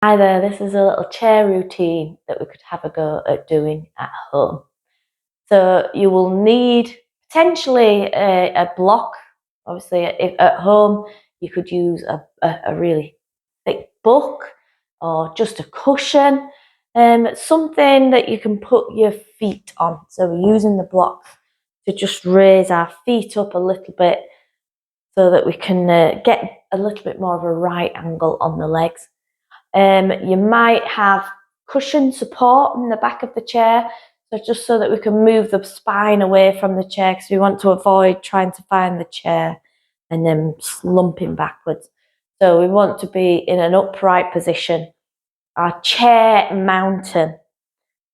Hi there, this is a little chair routine that we could have a go at doing at home. So you will need potentially a block. Obviously, if at home you could use a really thick book or just a cushion, something that you can put your feet on. So we're using the block to just raise our feet up a little bit so that we can get a little bit more of a right angle on the legs. You might have cushion support in the back of the chair, so just so that we can move the spine away from the chair, because we want to avoid trying to find the chair and then slumping backwards. So we want to be in an upright position. Our chair mountain,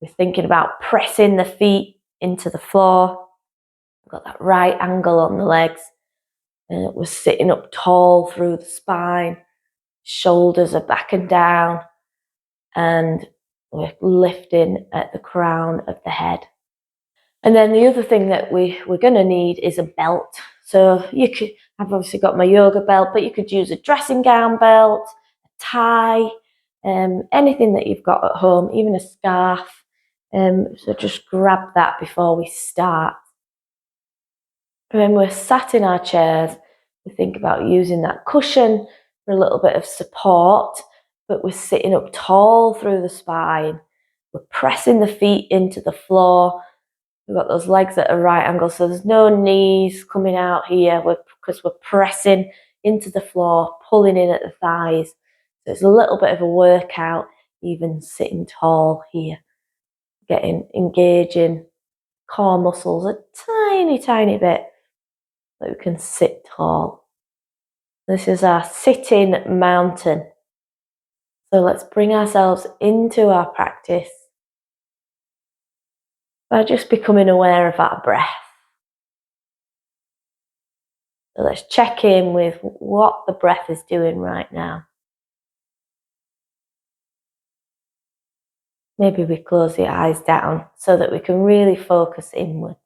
we're thinking about pressing the feet into the floor. We've got that right angle on the legs, and we're sitting up tall through the spine. Shoulders are back and down, and we're lifting at the crown of the head. And then the other thing that we're going to need is a belt. So I've obviously got my yoga belt, but you could use a dressing gown belt, a tie, anything that you've got at home, even a scarf. So just grab that before we start. When we're sat in our chairs, we think about using that cushion for a little bit of support, but we're sitting up tall through the spine. We're pressing the feet into the floor. We've got those legs at a right angle, so there's no knees coming out here because we're pressing into the floor, pulling in at the thighs. So it's a little bit of a workout, even sitting tall here, engaging core muscles a tiny, tiny bit, so we can sit tall. This is our sitting mountain. So let's bring ourselves into our practice by just becoming aware of our breath. So let's check in with what the breath is doing right now. Maybe we close the eyes down so that we can really focus inwards.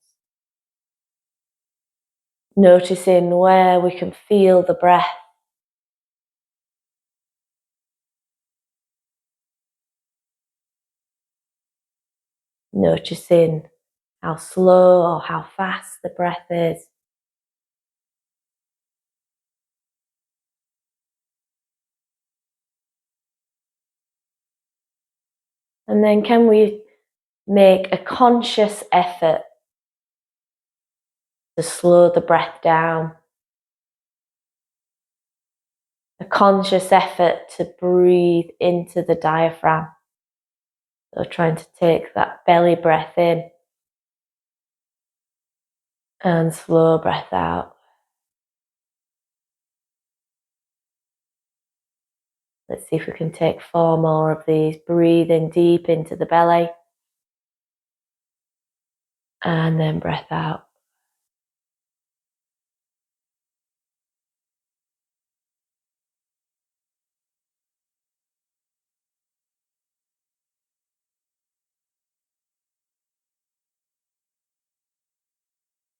Noticing where we can feel the breath. Noticing how slow or how fast the breath is. And then can we make a conscious effort to slow the breath down? A conscious effort to breathe into the diaphragm. So trying to take that belly breath in and slow breath out. Let's see if we can take 4 more of these. Breathing deep into the belly. And then breath out.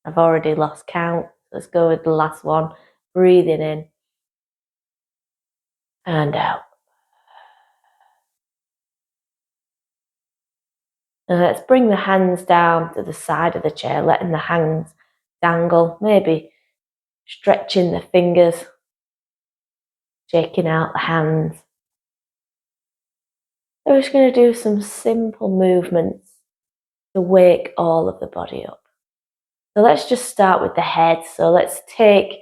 I've already lost count. Let's go with the last one. Breathing in and out. And let's bring the hands down to the side of the chair, letting the hands dangle, maybe stretching the fingers, shaking out the hands. We're just going to do some simple movements to wake all of the body up. So let's just start with the head. So let's take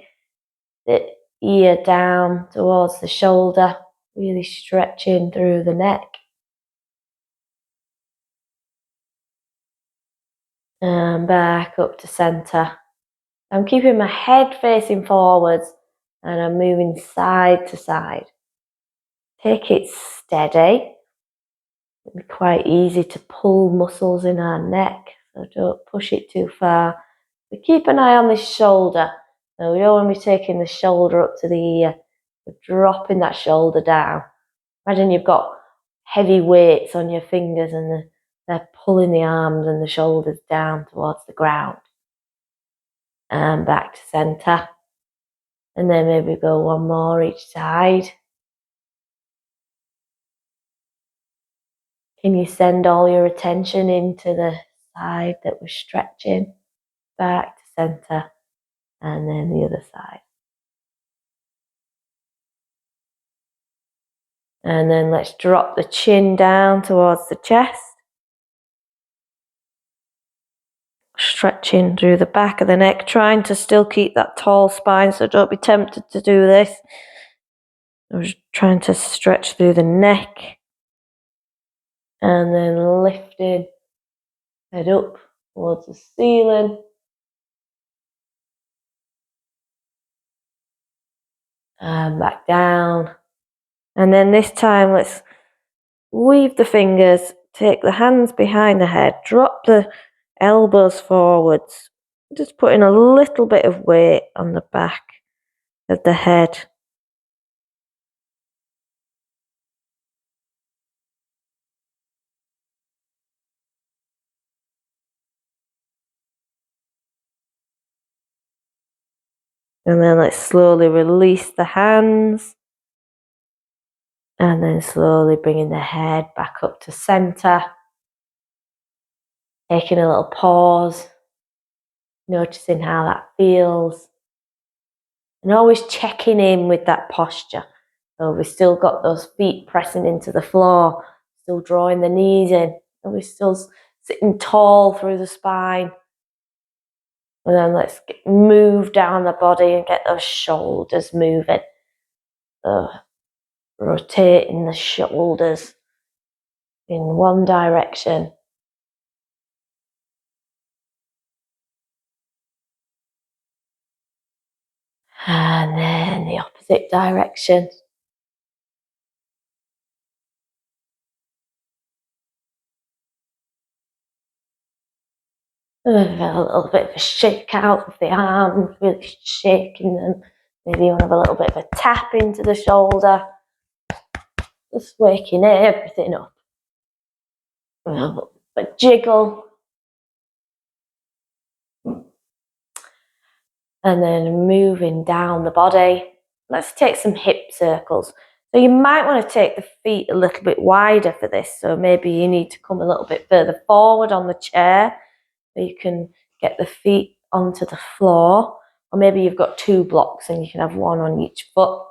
the ear down towards the shoulder, really stretching through the neck. And back up to center. I'm keeping my head facing forwards and I'm moving side to side. Take it steady. It'll be quite easy to pull muscles in our neck, so don't push it too far. But keep an eye on this shoulder. So we don't want to be taking the shoulder up to the ear. We're dropping that shoulder down. Imagine you've got heavy weights on your fingers and they're pulling the arms and the shoulders down towards the ground. And back to center. And then maybe go 1 more each side. Can you send all your attention into the side that we're stretching? Back to center, and then the other side. And then let's drop the chin down towards the chest. Stretching through the back of the neck, trying to still keep that tall spine, so don't be tempted to do this. I'm just trying to stretch through the neck. And then lifting head up towards the ceiling. And back down. And then this time, let's weave the fingers, take the hands behind the head, drop the elbows forwards, just putting a little bit of weight on the back of the head. And then let's slowly release the hands. And then slowly bringing the head back up to center. Taking a little pause. Noticing how that feels. And always checking in with that posture. So we've still got those feet pressing into the floor. Still drawing the knees in. And we're still sitting tall through the spine. And then let's move down the body and get those shoulders moving. Rotating the shoulders in one direction. And then the opposite direction. A little bit of a shake out of the arms, really shaking them. Maybe you want to have a little bit of a tap into the shoulder. Just waking everything up. A little bit of jiggle. And then moving down the body. Let's take some hip circles. So you might want to take the feet a little bit wider for this. So maybe you need to come a little bit further forward on the chair. So you can get the feet onto the floor. Or maybe you've got two blocks and you can have one on each foot.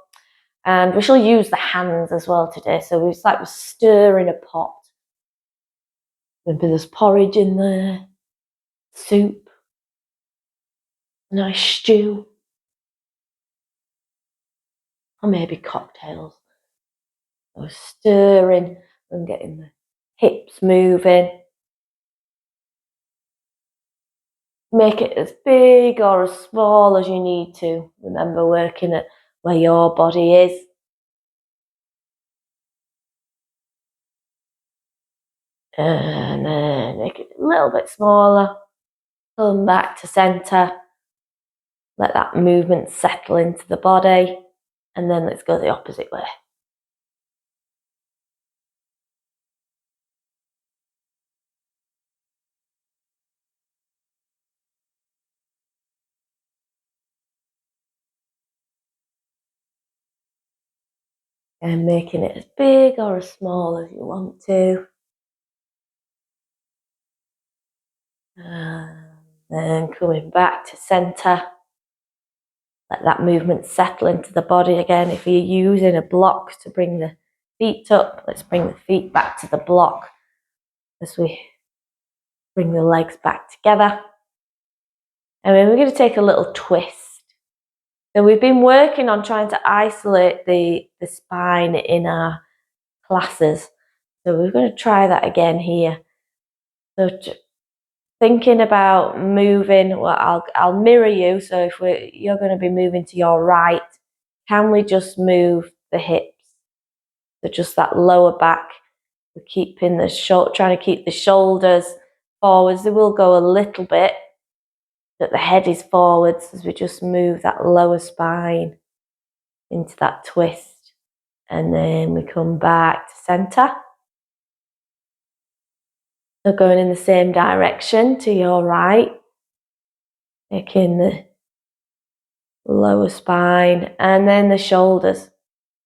And we shall use the hands as well today. So it's like we're stirring a pot. Maybe there's porridge in there, soup, nice stew, or maybe cocktails. So stirring and getting the hips moving. Make it as big or as small as you need to. Remember, working at where your body is. And then make it a little bit smaller. Come back to center. Let that movement settle into the body. And then let's go the opposite way. And making it as big or as small as you want to. And then coming back to center. Let that movement settle into the body again. If you're using a block to bring the feet up, let's bring the feet back to the block as we bring the legs back together. And then we're going to take a little twist. So we've been working on trying to isolate the spine in our classes. So we're going to try that again here. So thinking about moving, well, I'll mirror you. So if you're going to be moving to your right, can we just move the hips? So just that lower back. We're keeping trying to keep the shoulders forwards. They will go a little bit, but the head is forwards as we just move that lower spine into that twist. And then we come back to center. So going in the same direction to your right. Taking the lower spine and then the shoulders.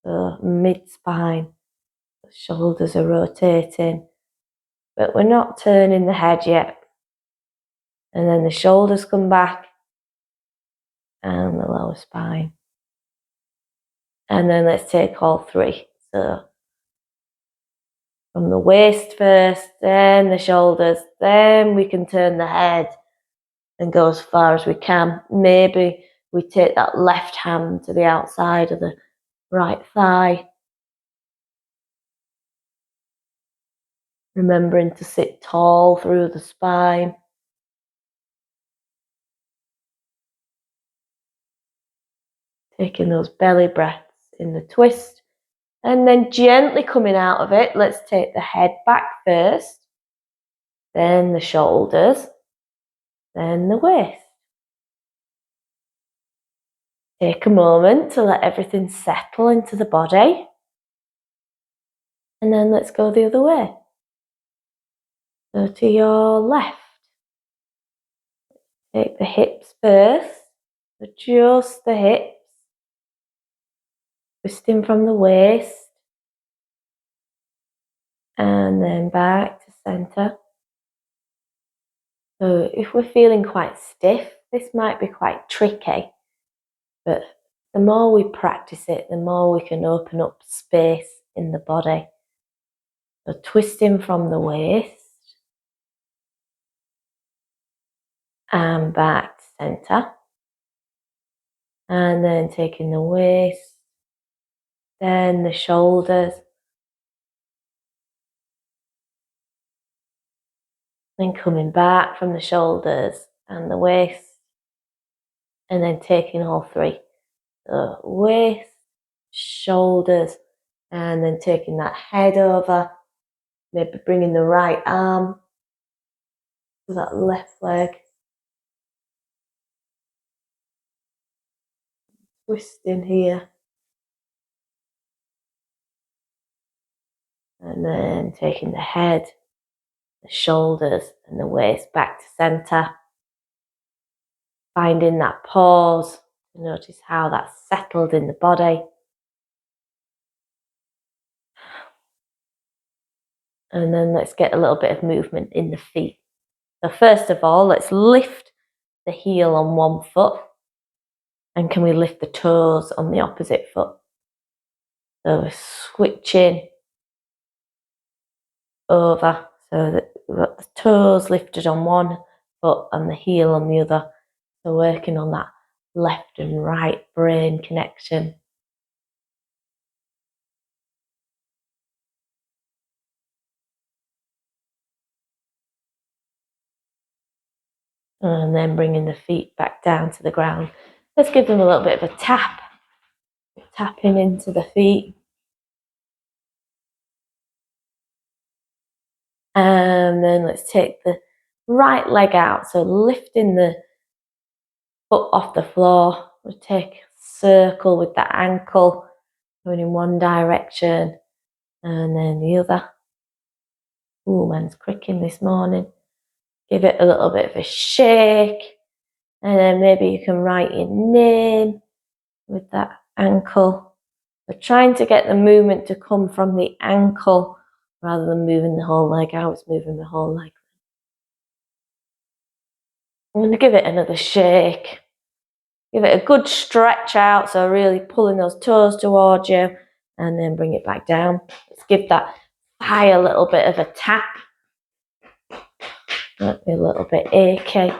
So mid-spine. The shoulders are rotating. but we're not turning the head yet. And then the shoulders come back and the lower spine. And then let's take all three. So from the waist first, then the shoulders, then we can turn the head and go as far as we can. Maybe we take that left hand to the outside of the right thigh. Remembering to sit tall through the spine. Taking those belly breaths in the twist. And then gently coming out of it, let's take the head back first. Then the shoulders. Then the waist. Take a moment to let everything settle into the body. And then let's go the other way. So to your left. Take the hips first. Adjust the hips. Twisting from the waist. And then back to centre. So if we're feeling quite stiff, this might be quite tricky. But the more we practice it, the more we can open up space in the body. So twisting from the waist. And back to centre. And then taking the waist. Then the shoulders. Then coming back from the shoulders and the waist. And then taking all three. So waist, shoulders, and then taking that head over. Maybe bringing the right arm to that left leg. Twisting here. And then taking the head, the shoulders, and the waist back to centre. Finding that pause. Notice how that's settled in the body. And then let's get a little bit of movement in the feet. So first of all, let's lift the heel on one foot. And can we lift the toes on the opposite foot? So we're switching over so that we've got the toes lifted on one foot and the heel on the other. So working on that left and right brain connection. And then bringing the feet back down to the ground. Let's give them a little bit of a tap. Tapping into the feet. And then let's take the right leg out. So lifting the foot off the floor. We'll take a circle with the ankle going in one direction and then the other. Ooh, mine's cricking this morning. Give it a little bit of a shake. And then maybe you can write your name with that ankle. We're trying to get the movement to come from the ankle rather than moving the whole leg out. It's moving the whole leg. I'm going to give it another shake. Give it a good stretch out, so really pulling those toes towards you and then bring it back down. Let's give that thigh a little bit of a tap. Might be a little bit achy.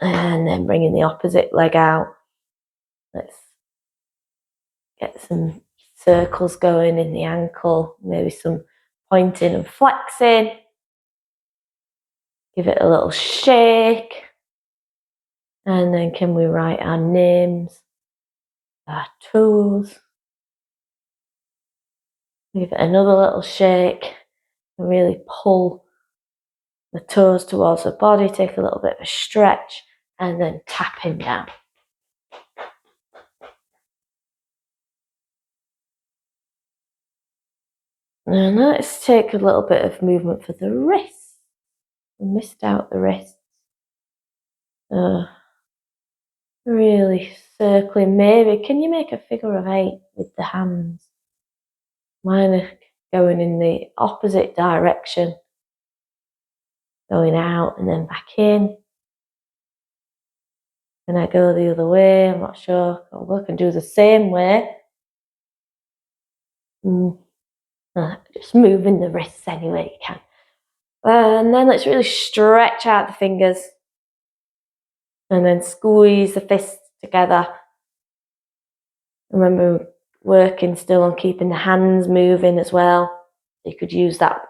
And then bringing the opposite leg out. Let's get some circles going in the ankle, maybe some pointing and flexing. Give it a little shake. And then can we write our names, our toes. Give it another little shake and really pull the toes towards the body, take a little bit of a stretch and then tapping down. And let's take a little bit of movement for the wrists. We missed out the wrists. Really circling. Maybe can you make a figure of 8 with the hands? Mine are going in the opposite direction, going out and then back in. And I go the other way, I'm not sure. I'll work and do the same way. Just moving the wrists any way you can. And then let's really stretch out the fingers. And then squeeze the fists together. Remember, working still on keeping the hands moving as well. You could use that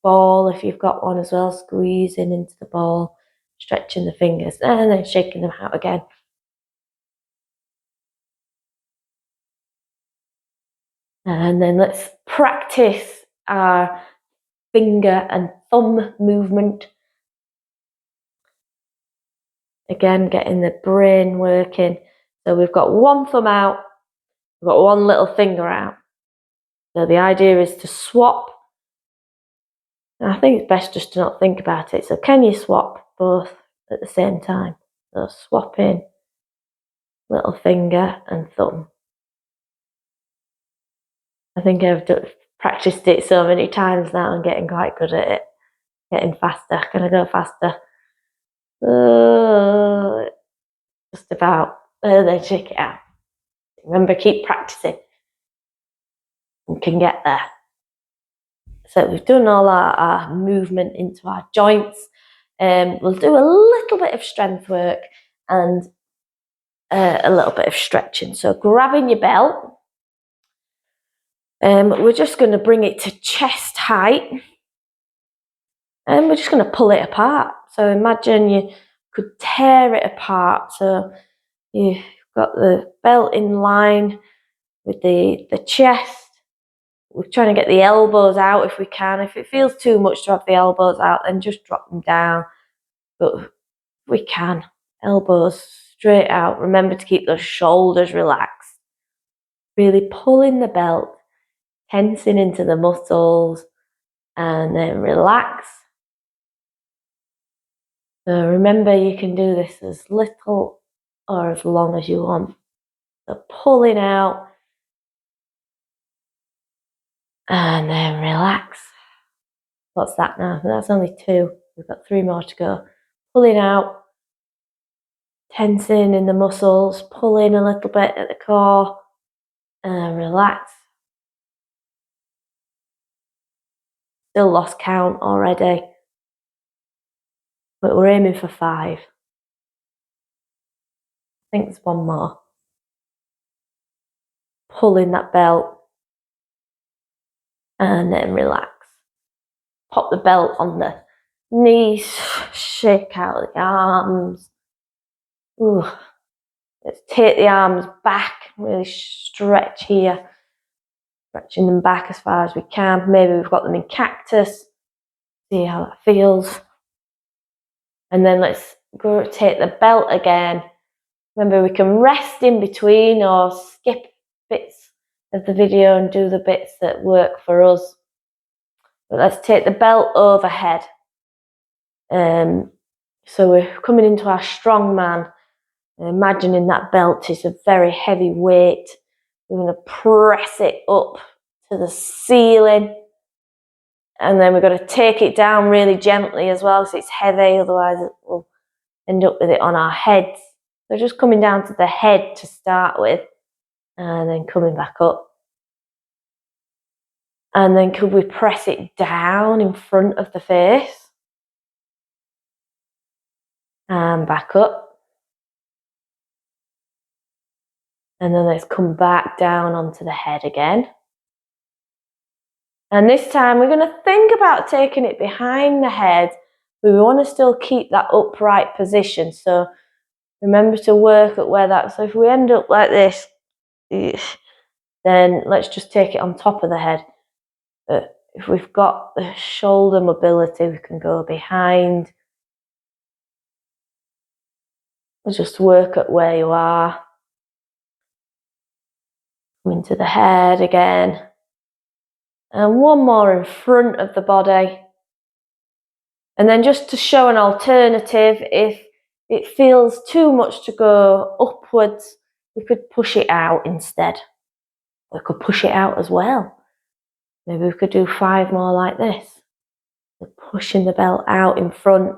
ball if you've got one as well, squeezing into the ball, stretching the fingers, and then shaking them out again. And then let's practice our finger and thumb movement. Again, getting the brain working. So we've got one thumb out, we've got one little finger out. So the idea is to swap. And I think it's best just to not think about it. So can you swap both at the same time? So swapping little finger and thumb. I think I've practiced it so many times now and getting quite good at it. Getting faster. Can I go faster? Just about. Then shake it out. Remember, keep practicing. You can get there. So we've done all our movement into our joints. We'll do a little bit of strength work and a little bit of stretching. So grabbing your belt. We're just going to bring it to chest height. And we're just going to pull it apart. So imagine you could tear it apart. So you've got the belt in line with the chest. We're trying to get the elbows out if we can. If it feels too much to have the elbows out, then just drop them down. But we can. Elbows straight out. Remember to keep those shoulders relaxed. Really pulling the belt, tensing into the muscles, and then relax. So remember, you can do this as little or as long as you want. So pulling out, and then relax. What's that now? That's only 2. We've got 3 more to go. Pulling out, tensing in the muscles, pulling a little bit at the core, and relax. Still lost count already, but we're aiming for 5. I think there's one more. Pulling that belt, and then relax. Pop the belt on the knees, shake out the arms. Ooh. Let's take the arms back, really stretch here. Stretching them back as far as we can. Maybe we've got them in cactus. See how that feels. And then let's go take the belt again. Remember, we can rest in between or skip bits of the video and do the bits that work for us. But let's take the belt overhead. So we're coming into our strongman. Imagining that belt is a very heavy weight. We're going to press it up to the ceiling. And then we're going to take it down really gently as well, because it's heavy, otherwise it will end up with it on our heads. So just coming down to the head to start with, and then coming back up. And then could we press it down in front of the face? And back up. And then let's come back down onto the head again. And this time we're going to think about taking it behind the head, but we want to still keep that upright position. So remember to work at where that, so if we end up like this, then let's just take it on top of the head. But if we've got the shoulder mobility, we can go behind. Just work at where you are. Come into the head again. And one more in front of the body. And then just to show an alternative, if it feels too much to go upwards, we could push it out instead. We could push it out as well. Maybe we could do 5 more like this. So pushing the belt out in front.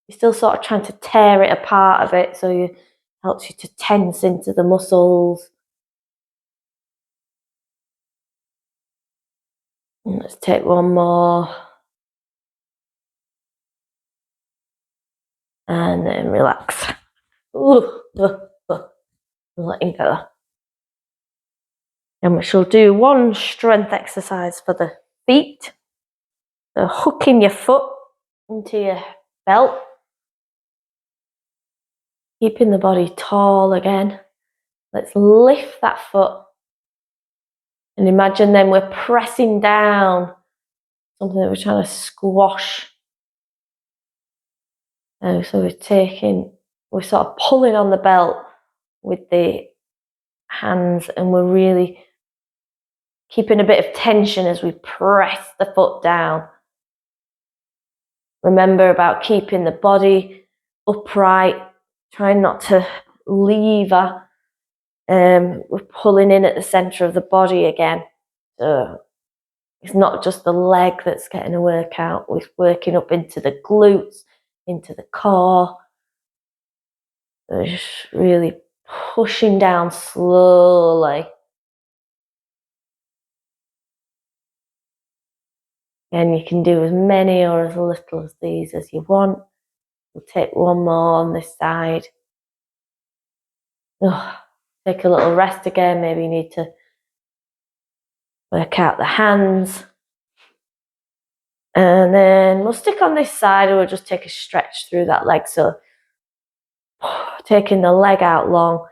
You're still sort of trying to tear it apart a bit, so it helps you to tense into the muscles. And let's take one more. And then relax. Letting go. And we shall do one strength exercise for the feet. So hooking your foot into your belt. Keeping the body tall again. Let's lift that foot. And imagine then we're pressing down something that we're trying to squash. So we're sort of pulling on the belt with the hands, and we're really keeping a bit of tension as we press the foot down. Remember about keeping the body upright, trying not to lever. We're pulling in at the centre of the body again. So it's not just the leg that's getting a workout, we're working up into the glutes, into the core. So just really pushing down slowly. And you can do as many or as little as these as you want. We'll take one more on this side. Take a little rest again. Maybe you need to work out the hands. And then we'll stick on this side, and we'll just take a stretch through that leg. So taking the leg out long,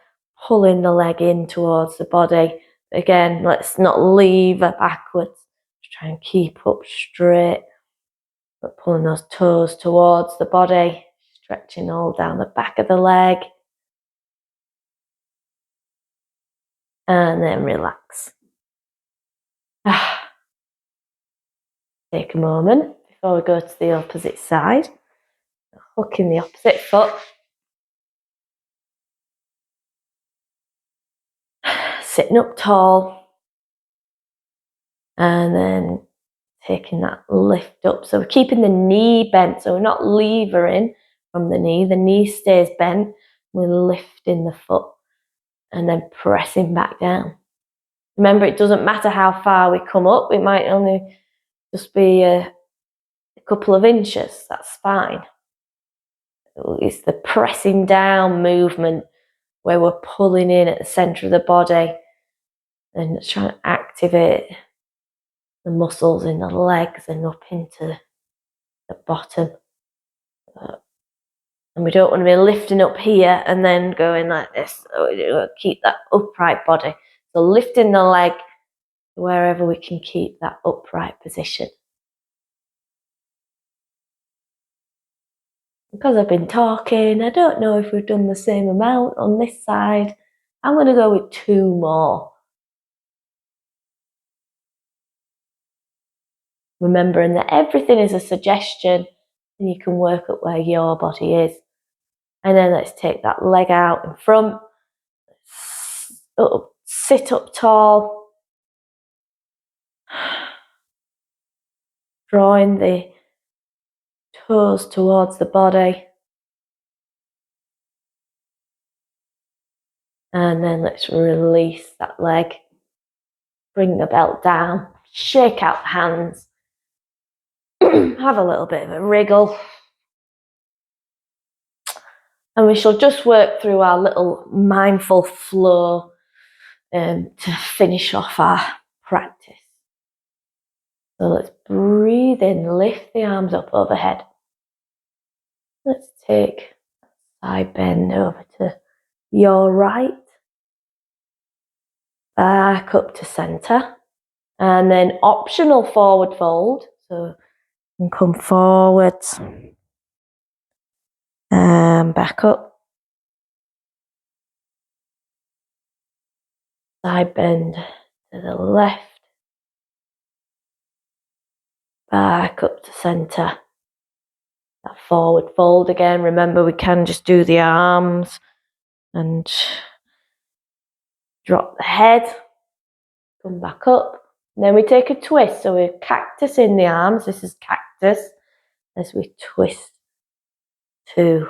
pulling the leg in towards the body. Again, let's not lever backwards. Just try and keep up straight, but pulling those toes towards the body, stretching all down the back of the leg. And then relax. Take a moment before we go to the opposite side. Hooking the opposite foot. Sitting up tall. And then taking that lift up. So we're keeping the knee bent. So we're not levering from the knee. The knee stays bent. We're lifting the foot and then pressing back down. Remember, it doesn't matter how far we come up. It might only just be a couple of inches. That's fine. It's the pressing down movement where we're pulling in at the centre of the body and trying to activate the muscles in the legs and up into the bottom. And we don't want to be lifting up here and then going like this. So we keep that upright body. So lifting the leg wherever we can keep that upright position. Because I've been talking, I don't know if we've done the same amount on this side. I'm going to go with 2 more. Remembering that everything is a suggestion and you can work at where your body is. And then let's take that leg out in front. Sit up tall. Drawing the toes towards the body. And then let's release that leg. Bring the belt down. Shake out the hands. Have a little bit of a wriggle. And we shall just work through our little mindful flow to finish off our practice. So let's breathe in, lift the arms up overhead. Let's take a side bend over to your right. Back up to centre. And then optional forward fold. So you can come forwards and back up. Side bend to the left. Back up to centre. That forward fold again. Remember, we can just do the arms and drop the head. Come back up. Then we take a twist. So we're cactus in the arms. This is cactus. As we twist to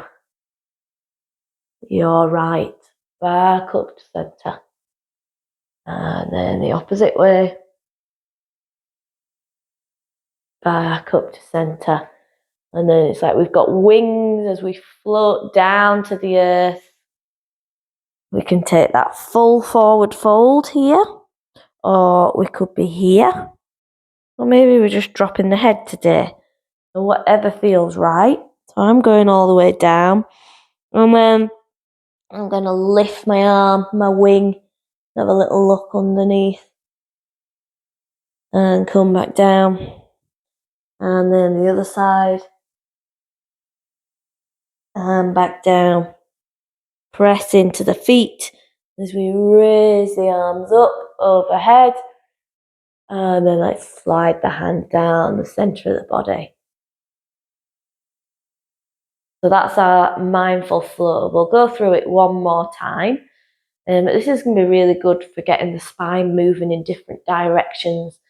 your right, back up to centre. And then the opposite way. Back up to centre. And then it's like we've got wings as we float down to the earth. We can take that full forward fold here, or we could be here, or maybe we're just dropping the head today, or whatever feels right. So I'm going all the way down, and then I'm going to lift my arm, my wing, have a little look underneath, and come back down. And then the other side, and back down. Press into the feet as we raise the arms up overhead. And then let's slide the hand down the centre of the body. So that's our mindful flow. We'll go through it one more time. This is going to be really good for getting the spine moving in different directions.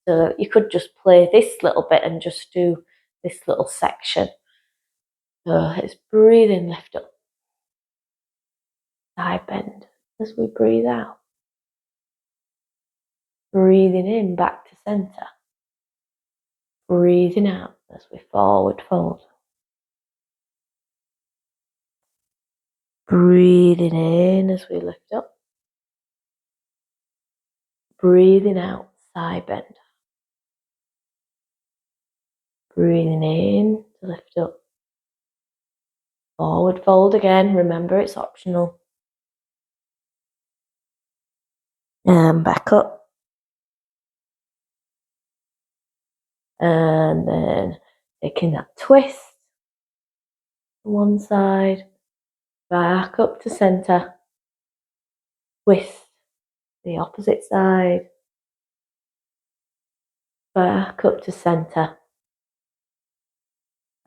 So you could just play this little bit and just do this little section. So it's breathing, lift up. Side bend as we breathe out. Breathing in back to centre. Breathing out as we forward fold. Breathing in as we lift up. Breathing out, side bend. Breathing in to lift up. Forward fold again. Remember, it's optional. And back up. And then taking that twist. One side. Back up to centre. Twist. The opposite side. Back up to centre.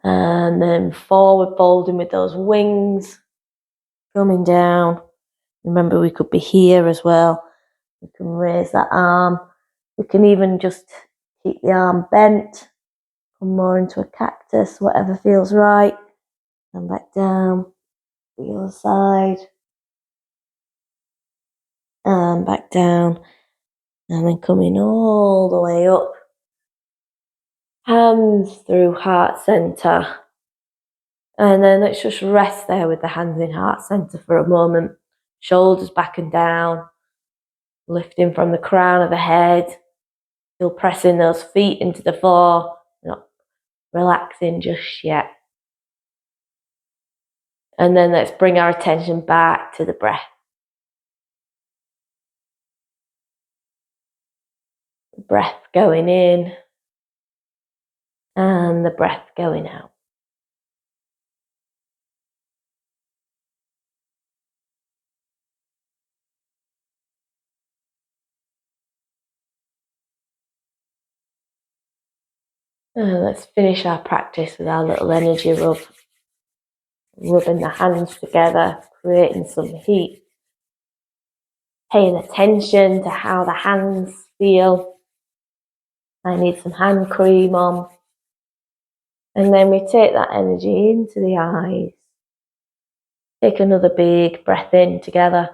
And then forward folding with those wings. Coming down. Remember, we could be here as well. We can raise that arm. We can even just keep the arm bent. Come more into a cactus, whatever feels right. And back down. The other side. And back down. And then coming all the way up. Hands through heart centre. And then let's just rest there with the hands in heart centre for a moment. Shoulders back and down. Lifting from the crown of the head. Still pressing those feet into the floor. Not relaxing just yet. And then let's bring our attention back to the breath. The breath going in. And the breath going out. And let's finish our practice with our little energy rub. Rubbing the hands together, creating some heat. Paying attention to how the hands feel. I need some hand cream on. And then we take that energy into the eyes. Take another big breath in together.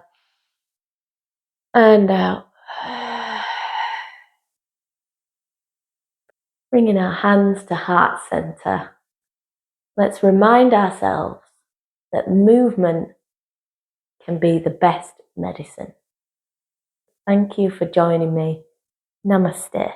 And out. Bringing our hands to heart center. Let's remind ourselves that movement can be the best medicine. Thank you for joining me. Namaste.